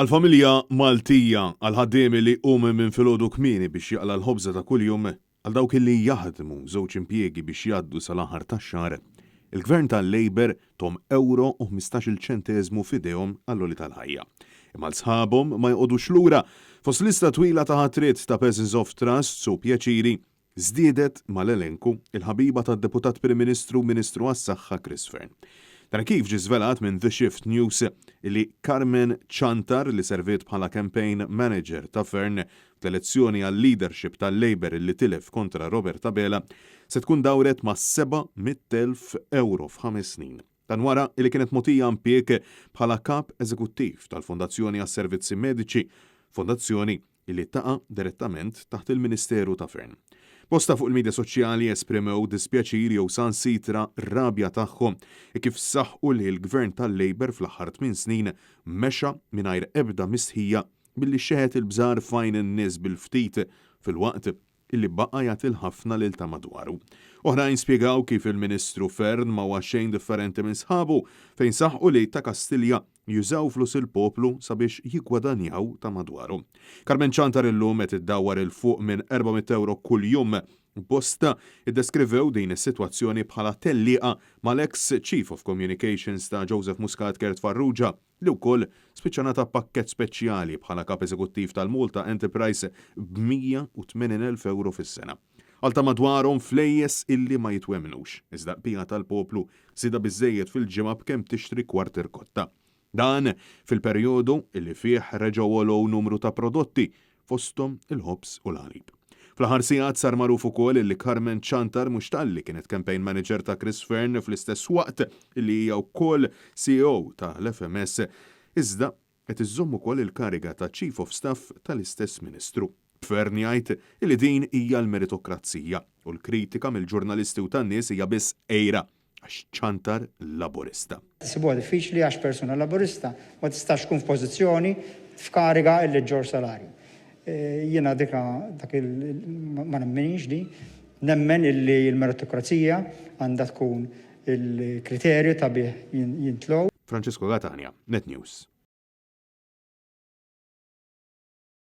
Għal-familja Maltija għal-ħaddiemi li minn filgħodu kmieni biex jaqla l-ħobża ta' kuljum għal dawk li jaħdmu żewġ impjiegi biex jgħaddu sal-aħħar tax-xahar. Il-Gvern tal-Labor tom €15 f'idejhom għall-għoli tal-ħajja. Imma l-sħabhom ma jqogħdux lura fost lista twila ta' ħatriet ta' Persons of Trust u pjaċiri żdiedet mal-elenku il-ħabiba tad-Deputat Prim Ministru Ministru għas-Saħħa Chris Fearn. Dan kif ġie żvelat minn The Shift News li Carmen Chantar li serviet bħala campaign manager ta' Fearn fl-elezzjoni għal-leadership tal-Labor li tilef kontra Robert Abela se tkun dawret ma' €700,000 f'5 snin. Dan wara li kienet mogħtija impjieg bħala kap eżekuttiv tal-Fondazzjoni għas-Servizzi Mediċi, fondazzjoni li taqa' direttament taħt il-Ministeru ta' Fearn. Posta fuq il-medja soċjali esprimew dispjaċir jew sansitra rabja tagħhom kif saħħu li l-Gvern tal-Labor fl-aħħar 8 snin mexa mingħajr ebda mistħija billi xeħet il-bżar fajn in-nies bil-ftit fil-waqt illi baqa' jagħti ħafna lil ta' madwaru. Oħrajn spjegaw kif il-Ministru Fearn ma huwa xejn differenti minn sħabu fejn saħħu li ta' Kastilja jużaw flus il-poplu sabiex jiggwadanjaw ta' madwaru. Carmen Chantar illum qed iddawwar il fuq minn €400 kuljum. Bosta iddeskrivew din is-sitwazzjoni bħala tellieqa mal-ex Chief of Communications ta' Joseph Muscat Gert Farrugia li wkoll spiċċanata pakkett speċjali bħala kap eżekuttiv tal-Malta Enterprise b'180,000 fis-sena. Għal ta' madwarhom flejjes illi ma jitwemnux, iżda qbija tal-poplu żieda biżżejjed fil-ġimgħa b'kemm tixtri kwarter kotta. Dan fil-perjodu illi fih reġgħu għolow numru ta' prodotti fosthom il-ħobż u l-ħalib. Fl-aħħar sigħat sar magħruf ukoll illi Carmen Chantar mhux talli kienet campaign manager ta' Chris Fearn fl-istess waqt illi hija wkoll CEO tal-FMS iżda qed iżżomm ukoll il-kariga ta' Chief of Staff tal-istess Ministru. Fearn jgħid illi din hija l-meritokrazija u l-kritika mill-ġurnalisti u tan-nies hija biss ejra għax Chantar laburista. Sibuha diffiċli għax persuna laburista ma tistax tkun f'pożizzjoni f'kariga illi ġor salarju. Jiena dak ma nemmenix di, nemmen illi l-meritokrazija għandha tkun il-kriterju ta' bih jintlow. Francesco Gatania, Net News.